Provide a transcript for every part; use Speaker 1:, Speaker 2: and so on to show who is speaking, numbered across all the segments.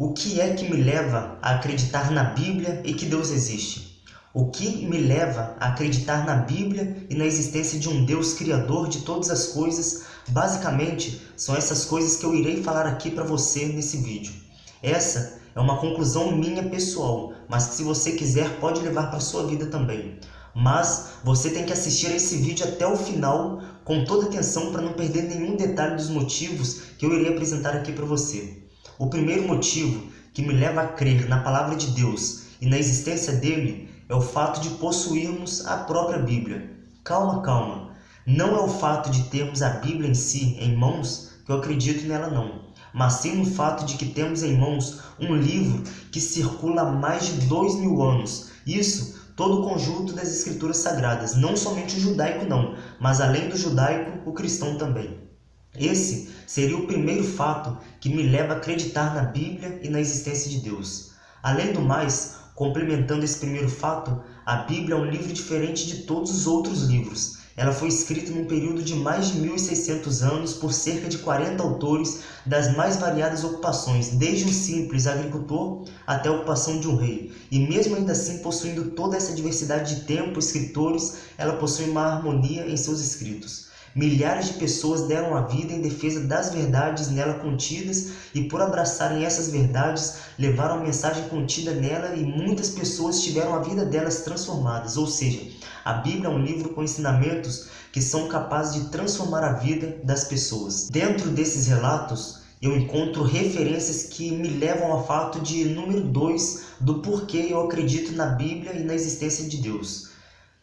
Speaker 1: O que é que me leva a acreditar na Bíblia e que Deus existe? O que me leva a acreditar na Bíblia e na existência de um Deus criador de todas as coisas? Basicamente, são essas coisas que eu irei falar aqui para você nesse vídeo. Essa é uma conclusão minha pessoal, mas que se você quiser pode levar para a sua vida também. Mas você tem que assistir a esse vídeo até o final com toda atenção para não perder nenhum detalhe dos motivos que eu irei apresentar aqui para você. O primeiro motivo que me leva a crer na palavra de Deus e na existência dele é o fato de possuirmos a própria Bíblia. Calma. Não é o fato de termos a Bíblia em si, em mãos, que eu acredito nela não. Mas sim no fato de que temos em mãos um livro que circula há mais de 2000 anos. Isso, todo o conjunto das Escrituras Sagradas, não somente o judaico não, mas além do judaico, o cristão também. Esse seria o primeiro fato que me leva a acreditar na Bíblia e na existência de Deus. Além do mais, complementando esse primeiro fato, a Bíblia é um livro diferente de todos os outros livros. Ela foi escrita num período de mais de 1600 anos por cerca de 40 autores das mais variadas ocupações, desde um simples agricultor até a ocupação de um rei. E mesmo ainda assim, possuindo toda essa diversidade de tempo, escritores, ela possui uma harmonia em seus escritos. Milhares de pessoas deram a vida em defesa das verdades nela contidas e por abraçarem essas verdades, levaram a mensagem contida nela e muitas pessoas tiveram a vida delas transformadas. Ou seja, a Bíblia é um livro com ensinamentos que são capazes de transformar a vida das pessoas. Dentro desses relatos, eu encontro referências que me levam ao fato de número 2 do porquê eu acredito na Bíblia e na existência de Deus.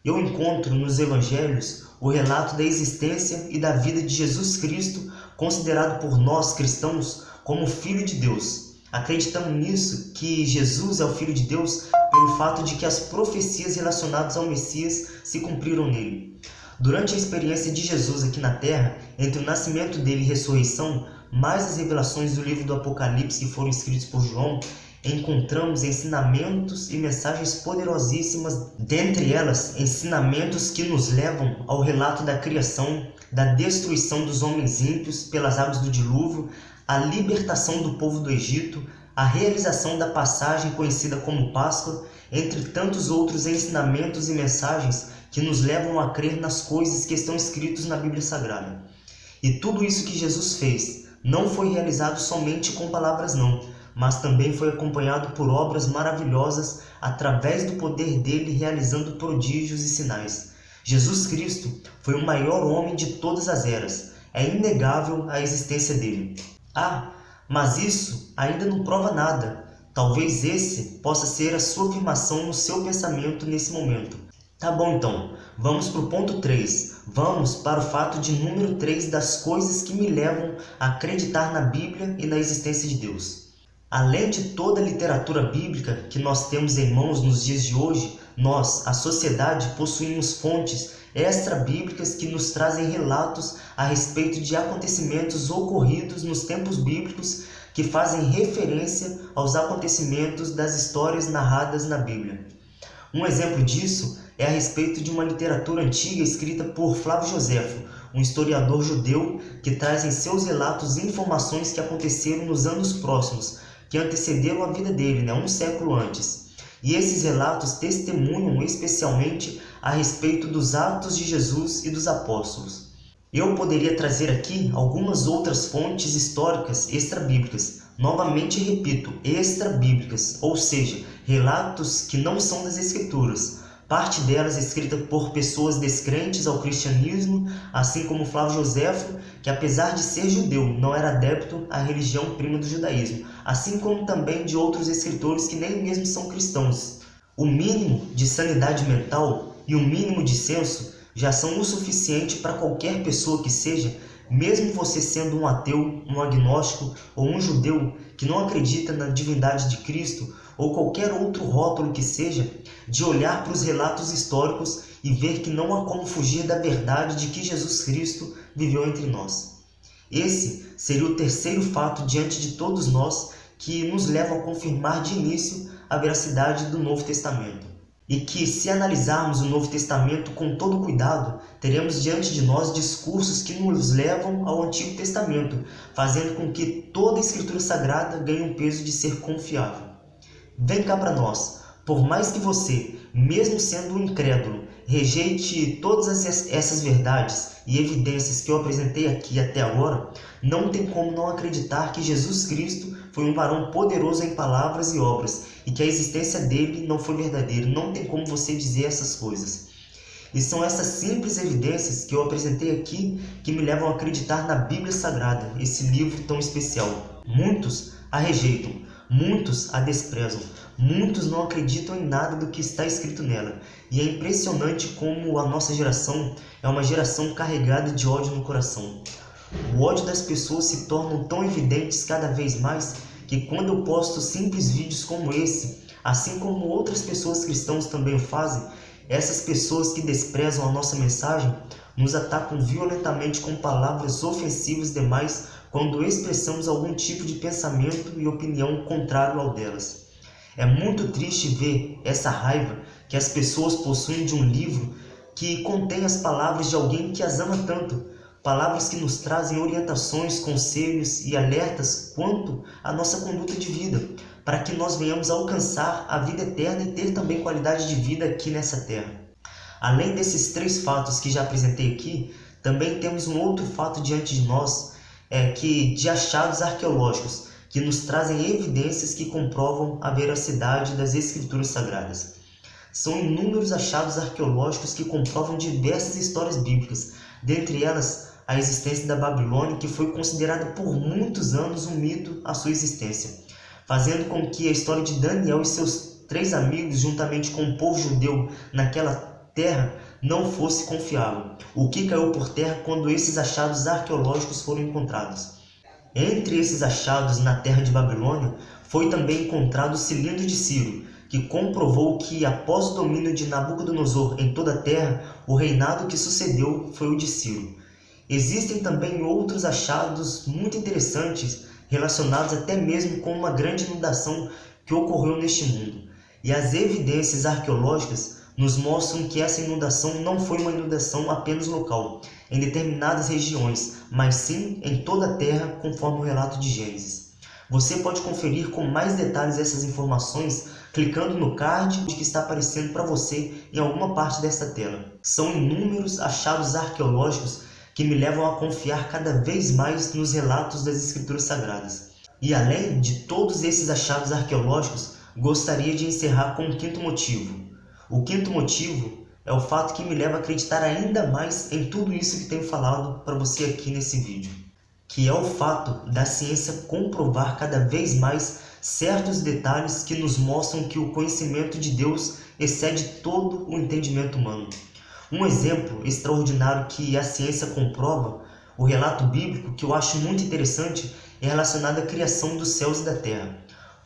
Speaker 1: Eu encontro nos evangelhos o relato da existência e da vida de Jesus Cristo, considerado por nós cristãos como Filho de Deus. Acreditamos nisso, que Jesus é o Filho de Deus, pelo fato de que as profecias relacionadas ao Messias se cumpriram nele. Durante a experiência de Jesus aqui na Terra, entre o nascimento dele e ressurreição, mais as revelações do livro do Apocalipse que foram escritos por João, encontramos ensinamentos e mensagens poderosíssimas, dentre elas ensinamentos que nos levam ao relato da criação, da destruição dos homens ímpios pelas águas do dilúvio, a libertação do povo do Egito, a realização da passagem conhecida como Páscoa, entre tantos outros ensinamentos e mensagens que nos levam a crer nas coisas que estão escritas na Bíblia Sagrada. E tudo isso que Jesus fez não foi realizado somente com palavras não, mas também foi acompanhado por obras maravilhosas através do poder dele realizando prodígios e sinais. Jesus Cristo foi o maior homem de todas as eras. É inegável a existência dele. Mas isso ainda não prova nada. Talvez esse possa ser a sua afirmação no seu pensamento nesse momento. Tá bom então, vamos para o ponto 3. Vamos para o fato de número 3 das coisas que me levam a acreditar na Bíblia e na existência de Deus. Além de toda a literatura bíblica que nós temos em mãos nos dias de hoje, nós, a sociedade, possuímos fontes extra-bíblicas que nos trazem relatos a respeito de acontecimentos ocorridos nos tempos bíblicos que fazem referência aos acontecimentos das histórias narradas na Bíblia. Um exemplo disso é a respeito de uma literatura antiga escrita por Flávio Joséfo, um historiador judeu que traz em seus relatos informações que aconteceram nos anos próximos, que antecederam a vida dele, um século antes. E esses relatos testemunham especialmente a respeito dos atos de Jesus e dos apóstolos. Eu poderia trazer aqui algumas outras fontes históricas extra-bíblicas. Novamente repito, extra-bíblicas, ou seja, relatos que não são das Escrituras. Parte delas escrita por pessoas descrentes ao cristianismo, assim como Flávio Joséfo, que apesar de ser judeu, não era adepto à religião prima do judaísmo, assim como também de outros escritores que nem mesmo são cristãos. O mínimo de sanidade mental e o mínimo de senso já são o suficiente para qualquer pessoa que seja, mesmo você sendo um ateu, um agnóstico ou um judeu que não acredita na divindade de Cristo, ou qualquer outro rótulo que seja, de olhar para os relatos históricos e ver que não há como fugir da verdade de que Jesus Cristo viveu entre nós. Esse seria o terceiro fato diante de todos nós que nos leva a confirmar de início a veracidade do Novo Testamento. E que, se analisarmos o Novo Testamento com todo cuidado, teremos diante de nós discursos que nos levam ao Antigo Testamento, fazendo com que toda a Escritura Sagrada ganhe um peso de ser confiável. Vem cá para nós. Por mais que você, mesmo sendo um incrédulo, rejeite todas essas verdades e evidências que eu apresentei aqui até agora, não tem como não acreditar que Jesus Cristo foi um varão poderoso em palavras e obras e que a existência dele não foi verdadeira. Não tem como você dizer essas coisas. E são essas simples evidências que eu apresentei aqui que me levam a acreditar na Bíblia Sagrada, esse livro tão especial. Muitos a rejeitam, muitos a desprezam, muitos não acreditam em nada do que está escrito nela. E é impressionante como a nossa geração é uma geração carregada de ódio no coração. O ódio das pessoas se tornam tão evidentes cada vez mais que quando eu posto simples vídeos como esse, assim como outras pessoas cristãs também o fazem, essas pessoas que desprezam a nossa mensagem nos atacam violentamente com palavras ofensivas demais quando expressamos algum tipo de pensamento e opinião contrário ao delas. É muito triste ver essa raiva que as pessoas possuem de um livro que contém as palavras de alguém que as ama tanto, palavras que nos trazem orientações, conselhos e alertas quanto à nossa conduta de vida, para que nós venhamos alcançar a vida eterna e ter também qualidade de vida aqui nessa terra. Além desses 3 fatos que já apresentei aqui, também temos um outro fato diante de nós, de achados arqueológicos, que nos trazem evidências que comprovam a veracidade das Escrituras Sagradas. São inúmeros achados arqueológicos que comprovam diversas histórias bíblicas, dentre elas a existência da Babilônia, que foi considerada por muitos anos um mito à sua existência, fazendo com que a história de Daniel e seus 3 amigos, juntamente com o povo judeu naquela terra, não fosse confiável, o que caiu por terra quando esses achados arqueológicos foram encontrados. Entre esses achados na terra de Babilônia, foi também encontrado o cilindro de Ciro, que comprovou que, após o domínio de Nabucodonosor em toda a terra, o reinado que sucedeu foi o de Ciro. Existem também outros achados muito interessantes, relacionados até mesmo com uma grande inundação que ocorreu neste mundo. E as evidências arqueológicas nos mostram que essa inundação não foi uma inundação apenas local, em determinadas regiões, mas sim em toda a terra, conforme o relato de Gênesis. Você pode conferir com mais detalhes essas informações clicando no card que está aparecendo para você em alguma parte desta tela. São inúmeros achados arqueológicos que me levam a confiar cada vez mais nos relatos das Escrituras Sagradas. E além de todos esses achados arqueológicos, gostaria de encerrar com um 5º motivo. O 5º motivo é o fato que me leva a acreditar ainda mais em tudo isso que tenho falado para você aqui nesse vídeo, que é o fato da ciência comprovar cada vez mais certos detalhes que nos mostram que o conhecimento de Deus excede todo o entendimento humano. Um exemplo extraordinário que a ciência comprova, o relato bíblico que eu acho muito interessante, é relacionado à criação dos céus e da terra.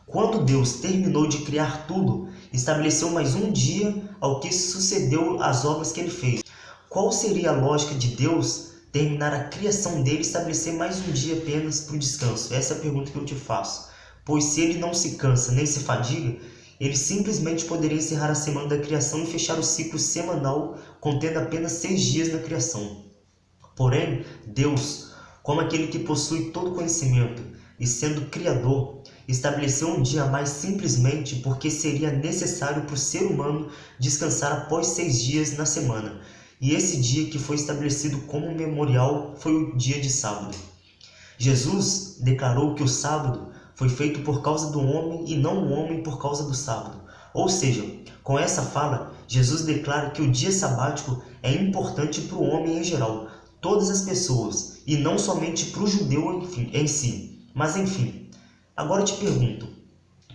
Speaker 1: Quando Deus terminou de criar tudo, estabeleceu mais um dia ao que sucedeu às obras que ele fez. Qual seria a lógica de Deus terminar a criação dele e estabelecer mais um dia apenas para o descanso? Essa é a pergunta que eu te faço. Pois se ele não se cansa nem se fadiga, ele simplesmente poderia encerrar a semana da criação e fechar o ciclo semanal, contendo apenas 6 dias na criação. Porém, Deus, como aquele que possui todo conhecimento e sendo Criador, estabeleceu um dia a mais simplesmente porque seria necessário para o ser humano descansar após 6 dias na semana. E esse dia que foi estabelecido como memorial foi o dia de sábado. Jesus declarou que o sábado foi feito por causa do homem e não o homem por causa do sábado. Ou seja, com essa fala, Jesus declara que o dia sabático é importante para o homem em geral, todas as pessoas, e não somente para o judeu em si. Mas enfim, agora eu te pergunto,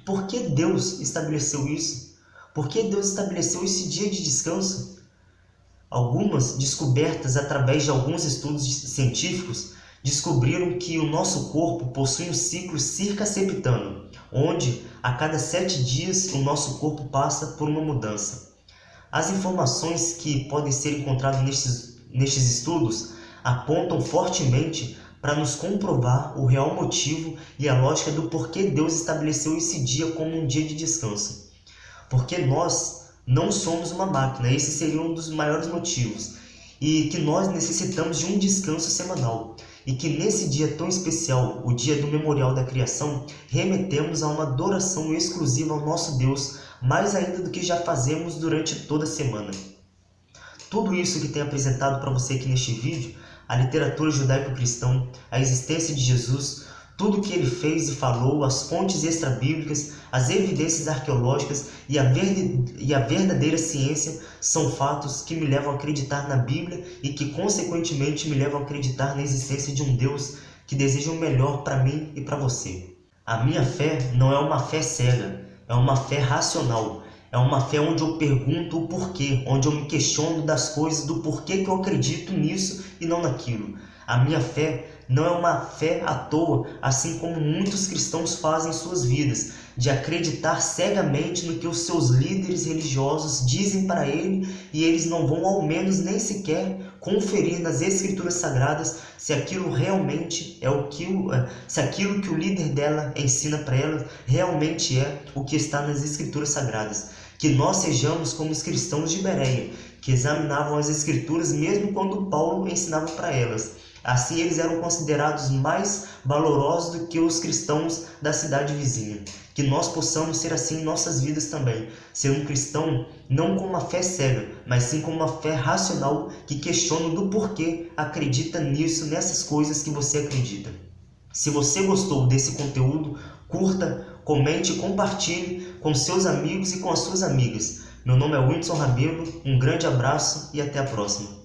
Speaker 1: por que Deus estabeleceu isso? Por que Deus estabeleceu esse dia de descanso? Algumas descobertas através de alguns estudos científicos descobriram que o nosso corpo possui um ciclo circasseptano, onde a cada 7 dias o nosso corpo passa por uma mudança. As informações que podem ser encontradas nestes estudos apontam fortemente para nos comprovar o real motivo e a lógica do porquê Deus estabeleceu esse dia como um dia de descanso. Porque nós, Não somos uma máquina, esse seria um dos maiores motivos. E que nós necessitamos de um descanso semanal. E que nesse dia tão especial, o dia do Memorial da Criação, remetemos a uma adoração exclusiva ao nosso Deus, mais ainda do que já fazemos durante toda a semana. Tudo isso que tenho apresentado para você aqui neste vídeo, a literatura judaico-cristã, a existência de Jesus, tudo o que ele fez e falou, as fontes extra-bíblicas, as evidências arqueológicas e a verdadeira ciência são fatos que me levam a acreditar na Bíblia e que, consequentemente, me levam a acreditar na existência de um Deus que deseja o melhor para mim e para você. A minha fé não é uma fé cega, é uma fé racional. É uma fé onde eu pergunto o porquê, onde eu me questiono das coisas, do porquê que eu acredito nisso e não naquilo. A minha fé não é uma fé à toa, assim como muitos cristãos fazem em suas vidas, de acreditar cegamente no que os seus líderes religiosos dizem para ele e eles não vão ao menos nem sequer conferir nas escrituras sagradas se aquilo realmente é se aquilo que o líder dela ensina para ela realmente é o que está nas escrituras sagradas. Que nós sejamos como os cristãos de Bereia, que examinavam as escrituras mesmo quando Paulo ensinava para elas. Assim eles eram considerados mais valorosos do que os cristãos da cidade vizinha. Que nós possamos ser assim em nossas vidas também. Ser um cristão não com uma fé cega, mas sim com uma fé racional que questiona do porquê acredita nisso, nessas coisas que você acredita. Se você gostou desse conteúdo, curta, comente e compartilhe com seus amigos e com as suas amigas. Meu nome é Whindersson Rabelo, um grande abraço e até a próxima.